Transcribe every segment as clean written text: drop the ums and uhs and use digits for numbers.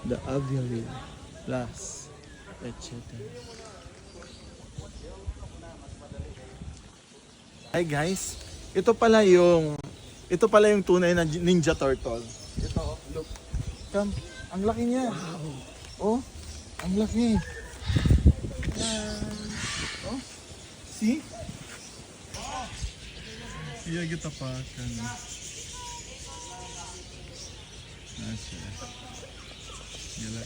the aviary, plus, etc. Hi guys, ito pala yung tunay na Ninja Turtle. Ito, oh, look. Come, ang laki niya. Wow. Oh, ang laki. Oh, see? Iya kita pakan. Nasa. Gila.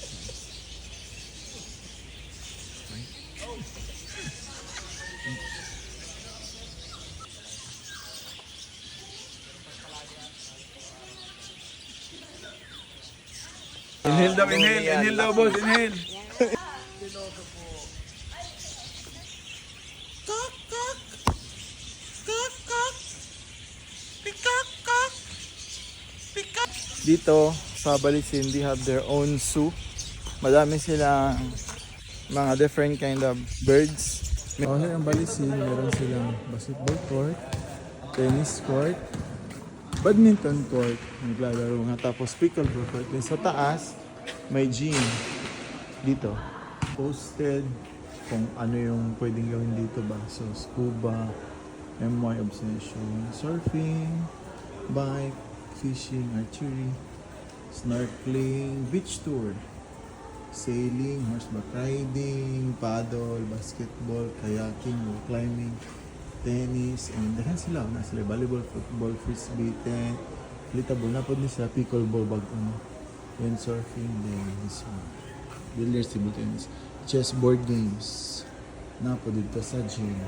Inhale daw, inhale daw boss, inhale. Kak, kak. Kak, kak. Pikak, kak. Pikak. Dito sa Balisin, they have their own zoo. Madami silang mga different kind of birds. Okay, ang Balisin, meron silang basketball court, tennis court, badminton court, naglalaro nga, tapos pickleball court. Then sa taas, may gym dito. Posted kung ano yung pwedeng gawin dito ba. So, scuba, MY obsession, surfing, bike, fishing, archery, snorkeling, beach tour, sailing, horseback riding, paddle, basketball, kayaking, rock climbing, tennis, and dahan sila. Sila volleyball, football, frisbee, inflatable. Napod ni sila pickleball bag ano. Windsurfing, then this one. Billiards, table tennis, chessboard games. Napod dito sa gym.